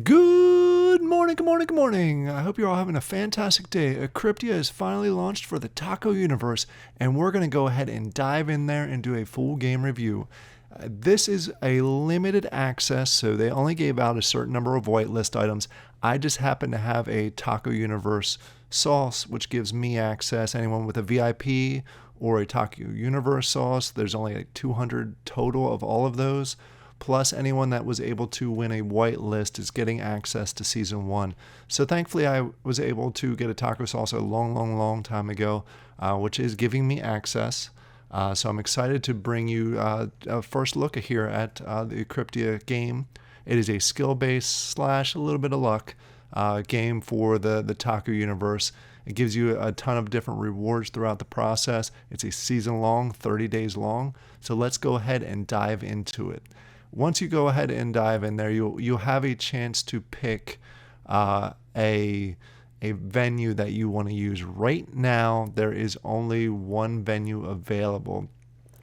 Good morning, good morning, good morning. I hope you're all having a fantastic day. Acryptia is finally launched for the Taco universe, and we're going to go ahead and dive in there and do a full game review. This is a limited access, so they only gave out a certain number of whitelist items. I just happen to have a Taco Universe sauce, which gives me access. Anyone with a VIP or a Taco Universe sauce, there's only like 200 total of all of those. Plus, anyone that was able to win a whitelist is getting access to Season 1. So thankfully, I was able to get a taco sauce a long time ago, which is giving me access. So I'm excited to bring you a first look here at the Acryptia game. It is a skill-based / a little bit of luck game for the Taco universe. It gives you a ton of different rewards throughout the process. It's a season long, 30 days long. So let's go ahead and dive into it. Once you go ahead and dive in there, you'll have a chance to pick a venue that you want to use. Right now, there is only one venue available,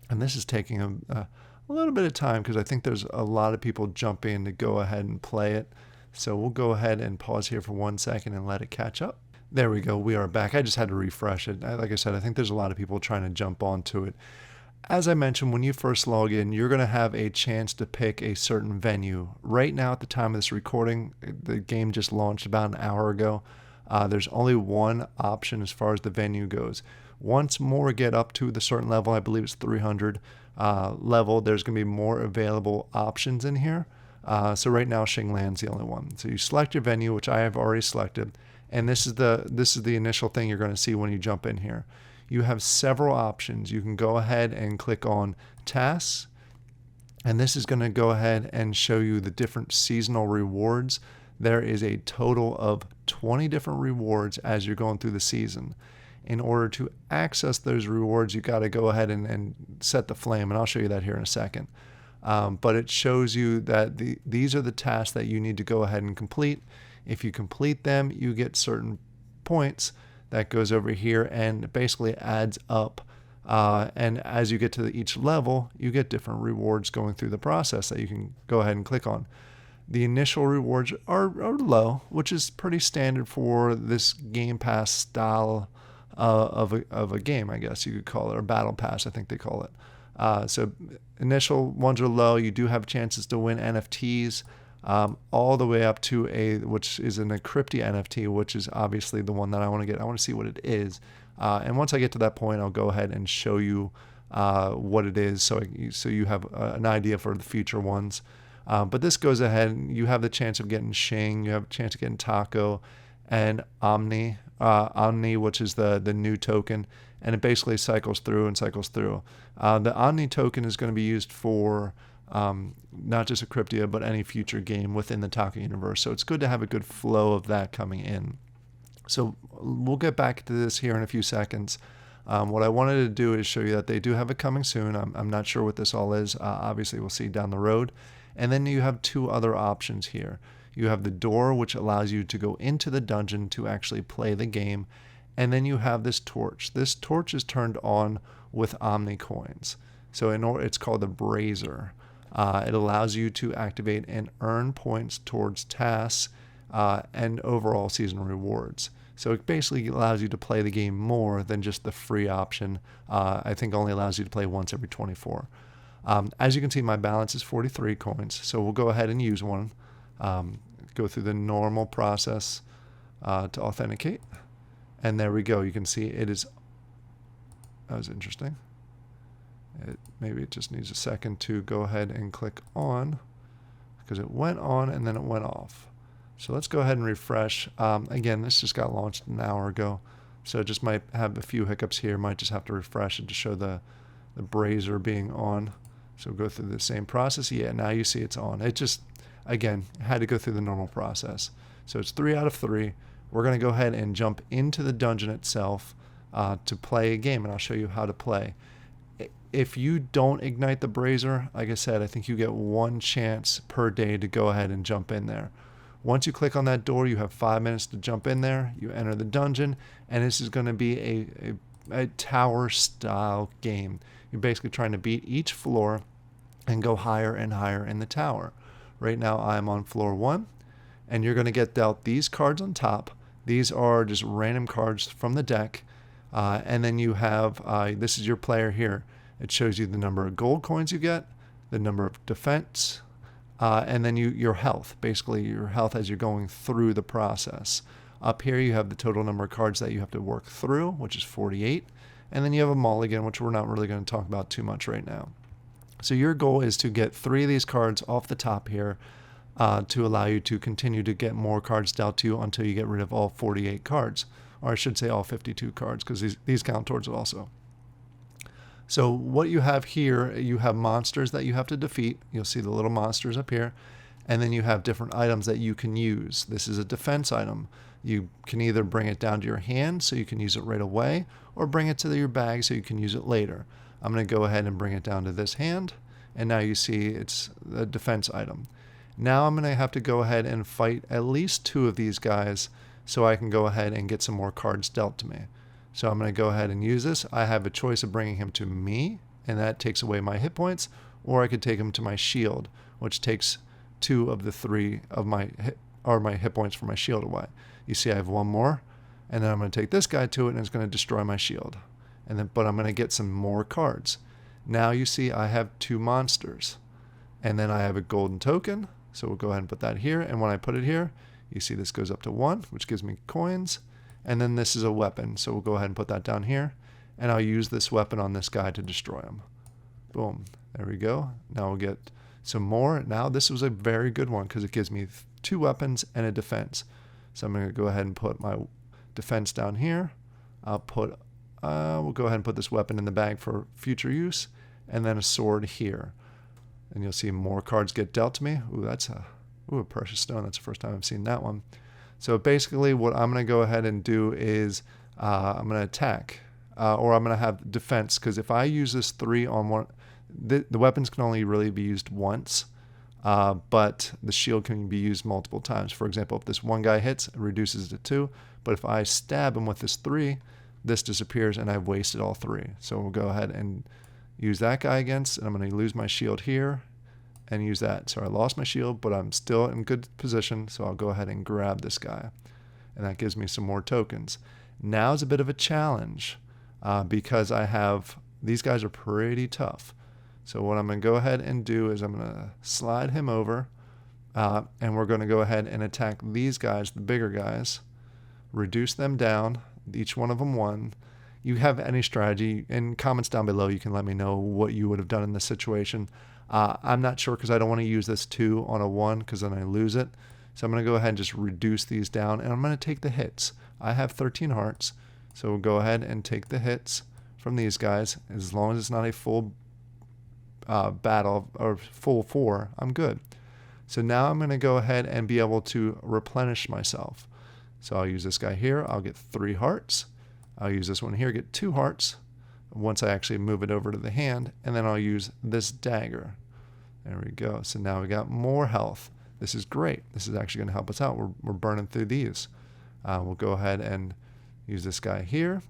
and this is taking a little bit of time because I think there's a lot of people jumping to go ahead and play it. So we'll go ahead and pause here for 1 second and let it catch up. There we go. We are back. I just had to refresh it. Like I said, I think there's a lot of people trying to jump onto it. As I mentioned, when you first log in, you're going to have a chance to pick a certain venue. Right now, at the time of this recording, the game just launched about an hour ago. There's only one option as far as the venue goes. Once more get up to the certain level, I believe it's 300 level, there's going to be more available options in here. So right now, Shingland's the only one. So you select your venue, which I have already selected, and this is the initial thing you're going to see when you jump in here. You have several options. You can go ahead and click on tasks, and this is going to go ahead and show you the different seasonal rewards. There is a total of 20 different rewards as you're going through the season. In order to access those rewards, you got to go ahead and set the flame, and I'll show you that here in a second. But it shows you that these are the tasks that you need to go ahead and complete. If you complete them, you get certain points. That goes over here and basically adds up. And as you get to each level, you get different rewards going through the process that you can go ahead and click on. The initial rewards are low, which is pretty standard for this Game Pass style of a game, I guess you could call it, or Battle Pass, I think they call it. So initial ones are low. You do have chances to win NFTs. All the way up to which is an Acryptia NFT, which is obviously the one that I want to get. I want to see what it is. And once I get to that point, I'll go ahead and show you what it is so you have an idea for the future ones. But this goes ahead. You have the chance of getting Shing. You have a chance of getting Taco and Omni, which is the new token. And it basically cycles through and cycles through. The Omni token is going to be used for not just Acryptia, but any future game within the Taco universe. So it's good to have a good flow of that coming in. So we'll get back to this here in a few seconds. What I wanted to do is show you that they do have it coming soon. I'm not sure what this all is. Obviously, we'll see down the road. And then you have two other options here. You have the door, which allows you to go into the dungeon to actually play the game. And then you have this torch. This torch is turned on with Omni coins. So it's called the Brazier. It allows you to activate and earn points towards tasks and overall seasonal rewards. So it basically allows you to play the game more than just the free option. I think only allows you to play once every 24. As you can see, my balance is 43 coins. So we'll go ahead and use one. Go through the normal process to authenticate. And there we go. You can see it is. That was interesting. Maybe it just needs a second to go ahead and click on because it went on and then it went off. So let's go ahead and refresh. Again, this just got launched an hour ago, so it just might have a few hiccups here. Might just have to refresh it to show the Brazier being on. So go through the same process. Yeah, now you see it's on. It just, again, had to go through the normal process. So it's 3 out of 3. We're going to go ahead and jump into the dungeon itself to play a game, and I'll show you how to play. If you don't ignite the Brazier, like I said, I think you get one chance per day to go ahead and jump in there. Once you click on that door, you have 5 minutes to jump in there. You enter the dungeon, and this is going to be a tower-style game. You're basically trying to beat each floor and go higher and higher in the tower. Right now, I'm on floor 1, and you're going to get dealt these cards on top. These are just random cards from the deck. And then you have, this is your player here. It shows you the number of gold coins you get, the number of defense, and then your health, basically your health as you're going through the process. Up here you have the total number of cards that you have to work through, which is 48. And then you have a mulligan, which we're not really going to talk about too much right now. So your goal is to get 3 of these cards off the top here to allow you to continue to get more cards dealt to you until you get rid of all 48 cards. Or I should say all 52 cards, because these count towards it also. So what you have here, you have monsters that you have to defeat. You'll see the little monsters up here. And then you have different items that you can use. This is a defense item. You can either bring it down to your hand so you can use it right away, or bring it to your bag so you can use it later. I'm going to go ahead and bring it down to this hand. And now you see it's a defense item. Now I'm going to have to go ahead and fight at least 2 of these guys so I can go ahead and get some more cards dealt to me. So I'm going to go ahead and use this. I have a choice of bringing him to me, and that takes away my hit points, or I could take him to my shield, which takes 2 of the 3 of my hit points from my shield away. You see I have 1 more, and then I'm going to take this guy to it, and it's going to destroy my shield. But I'm going to get some more cards. Now you see I have 2 monsters, and then I have a golden token, so we'll go ahead and put that here, and when I put it here, you see this goes up to 1, which gives me coins. And then this is a weapon, so we'll go ahead and put that down here. And I'll use this weapon on this guy to destroy him. Boom. There we go. Now we'll get some more. Now this was a very good one because it gives me 2 weapons and a defense. So I'm going to go ahead and put my defense down here. We'll go ahead and put this weapon in the bag for future use. And then a sword here. And you'll see more cards get dealt to me. Ooh, that's a precious stone. That's the first time I've seen that one. So basically what I'm going to go ahead and do is I'm going to attack, or I'm going to have defense, because if I use this 3 on one, the weapons can only really be used once, but the shield can be used multiple times. For example, if this one guy hits, it reduces it to 2, but if I stab him with this 3, this disappears and I've wasted all 3. So we'll go ahead and use that guy against, and I'm going to lose my shield here and use that. So I lost my shield, but I'm still in good position, so I'll go ahead and grab this guy. And that gives me some more tokens. Now is a bit of a challenge because these guys are pretty tough. So what I'm going to go ahead and do is I'm going to slide him over, and we're going to go ahead and attack these guys, the bigger guys, reduce them down, each one of them 1. You have any strategy, in comments down below you can let me know what you would have done in this situation. I'm not sure because I don't want to use this 2 on a 1 because then I lose it. So I'm going to go ahead and just reduce these down, and I'm going to take the hits. I have 13 hearts, so we'll go ahead and take the hits from these guys. As long as it's not a full battle or full 4, I'm good. So now I'm going to go ahead and be able to replenish myself. So I'll use this guy here. I'll get 3 hearts. I'll use this one here, get 2 hearts once I actually move it over to the hand, and then I'll use this dagger. There we go. So now we got more health. This is great. This is actually going to help us out. We're burning through these. We'll go ahead and use this guy here.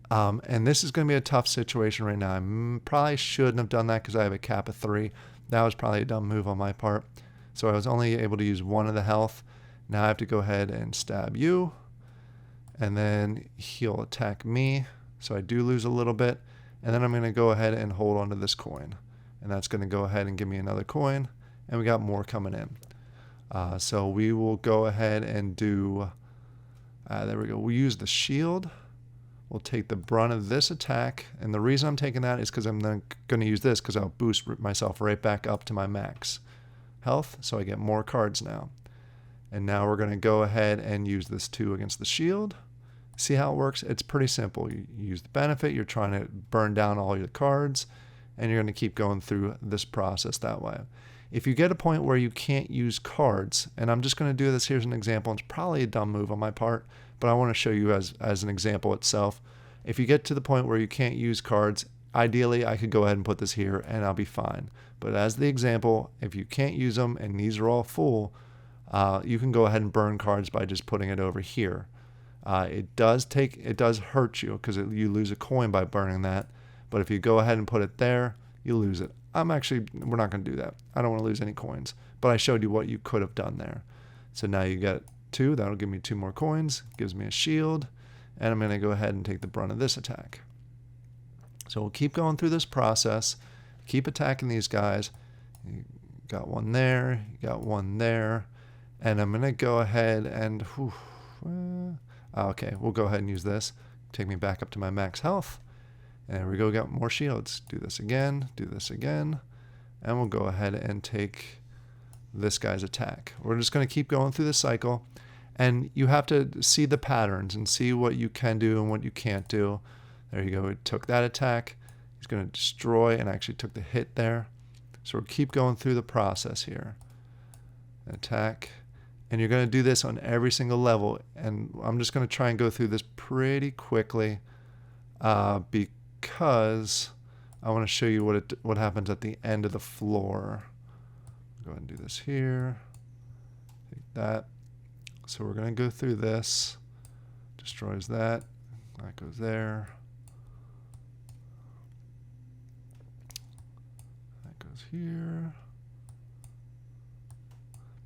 And this is going to be a tough situation right now. I probably shouldn't have done that because I have a cap of 3. That was probably a dumb move on my part. So I was only able to use 1 of the health. Now I have to go ahead and stab you. And then he'll attack me. So I do lose a little bit. And then I'm going to go ahead and hold on to this coin. And that's going to go ahead and give me another coin. And we got more coming in. So we will go ahead and do, there we go. We'll use the shield. We'll take the brunt of this attack. And the reason I'm taking that is because I'm going to use this because I'll boost myself right back up to my max health. So I get more cards now. And now we're going to go ahead and use this 2 against the shield. See how it works? It's pretty simple. You use the benefit. You're trying to burn down all your cards. And you're going to keep going through this process that way. If you get a point where you can't use cards, and I'm just going to do this here as an example, it's probably a dumb move on my part, but I want to show you as an example itself. If you get to the point where you can't use cards, ideally I could go ahead and put this here and I'll be fine. But as the example, if you can't use them and these are all full, you can go ahead and burn cards by just putting it over here. It does hurt you because you lose a coin by burning that. But if you go ahead and put it there, you lose it. We're not going to do that. I don't want to lose any coins. But I showed you what you could have done there. So now you got 2. That'll give me 2 more coins. Gives me a shield. And I'm going to go ahead and take the brunt of this attack. So we'll keep going through this process. Keep attacking these guys. You got one there. You got one there. And I'm going to go ahead and... okay, we'll go ahead and use this. Take me back up to my max health. And there we go, got more shields. Do this again, do this again. And we'll go ahead and take this guy's attack. We're just going to keep going through the cycle. And you have to see the patterns and see what you can do and what you can't do. There you go, it took that attack. He's going to destroy and actually took the hit there. So we'll keep going through the process here. Attack. And you're going to do this on every single level. And I'm just going to try and go through this pretty quickly because I want to show you what happens at the end of the floor. Go ahead and do this here. Take that. So we're going to go through this. Destroys that. That goes there. That goes here.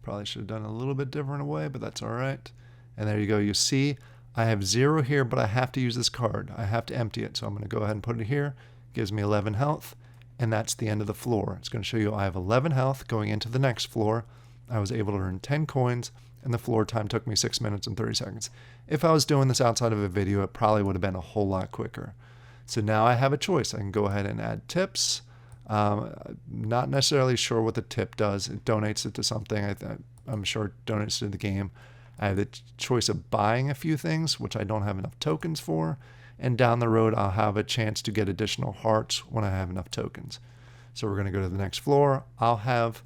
Probably should have done a little bit different way, but that's all right. And there you go. You see, I have 0 here, but I have to use this card. I have to empty it. So I'm going to go ahead and put it here. Gives me 11 health, and that's the end of the floor. It's going to show you I have 11 health going into the next floor. I was able to earn 10 coins, and the floor time took me 6 minutes and 30 seconds. If I was doing this outside of a video, it probably would have been a whole lot quicker. So now I have a choice. I can go ahead and add tips. Not necessarily sure what the tip does. It donates it to something. I'm sure it donates to the game. I have the choice of buying a few things, which I don't have enough tokens for. And down the road, I'll have a chance to get additional hearts when I have enough tokens. So we're going to go to the next floor. I'll have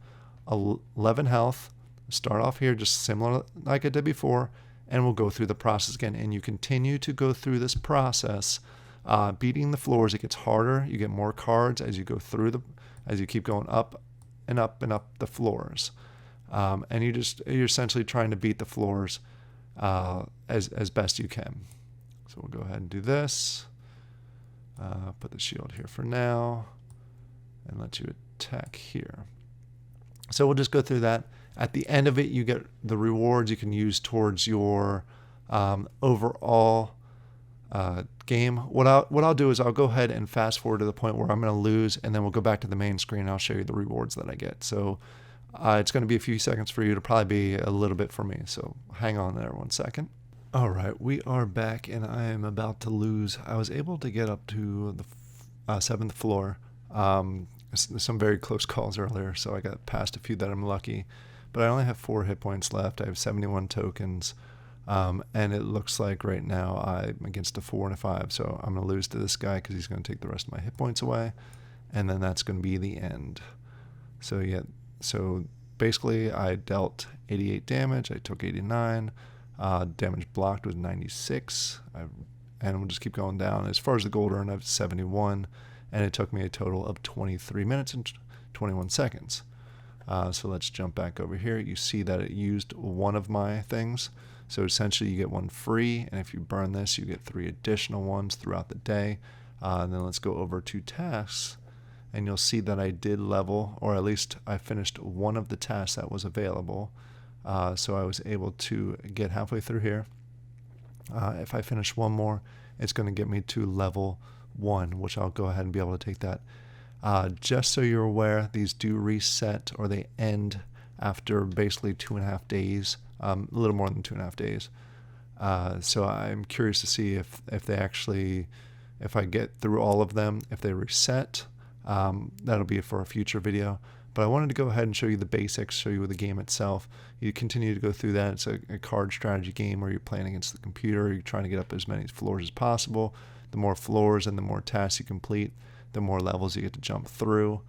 11 health. Start off here just similar like I did before. And we'll go through the process again. And you continue to go through this process. Beating the floors, it gets harder. You get more cards as you go through as you keep going up and up and up the floors. And you're essentially trying to beat the floors as best you can. So we'll go ahead and do this. Put the shield here for now, and let you attack here. So we'll just go through that. At the end of it, you get the rewards you can use towards your overall game. What I'll do is I'll go ahead and fast forward to the point where I'm going to lose, and then we'll go back to the main screen and I'll show you the rewards that I get. So it's going to be a few seconds for you. It'll probably be a little bit for me. So hang on there 1 second. All right, we are back, and I am about to lose. I was able to get up to the 7th floor. Some very close calls earlier, so I got past a few that I'm lucky. But I only have 4 hit points left. I have 71 tokens. And it looks like right now I'm against a 4 and a 5, so I'm going to lose to this guy because he's going to take the rest of my hit points away, and then that's going to be the end. So yeah, so basically I dealt 88 damage, I took 89, damage blocked was 96, and we'll just keep going down. As far as the gold earned, I have 71, and it took me a total of 23 minutes and 21 seconds. So let's jump back over here. You see that it used one of my things. So essentially you get 1 free, and if you burn this, you get 3 additional ones throughout the day. And then let's go over to tasks, and you'll see that I did level, or at least I finished one of the tasks that was available. So I was able to get halfway through here. If I finish one more, it's going to get me to level 1, which I'll go ahead and be able to take that. Just so you're aware, these do reset, or they end after basically 2.5 days. A little more than 2.5 days. So I'm curious to see if they actually, if I get through all of them, if they reset. That'll be for a future video. But I wanted to go ahead and show you the basics, show you the game itself. You continue to go through that. It's a card strategy game where you're playing against the computer. You're trying to get up as many floors as possible. The more floors and the more tasks you complete, the more levels you get to jump through.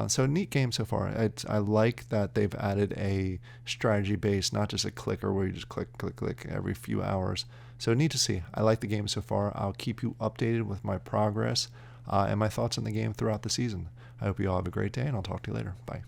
So a neat game so far. I like that they've added a strategy base, not just a clicker where you just click, click, click every few hours. So neat to see. I like the game so far. I'll keep you updated with my progress and my thoughts on the game throughout the season. I hope you all have a great day, and I'll talk to you later. Bye.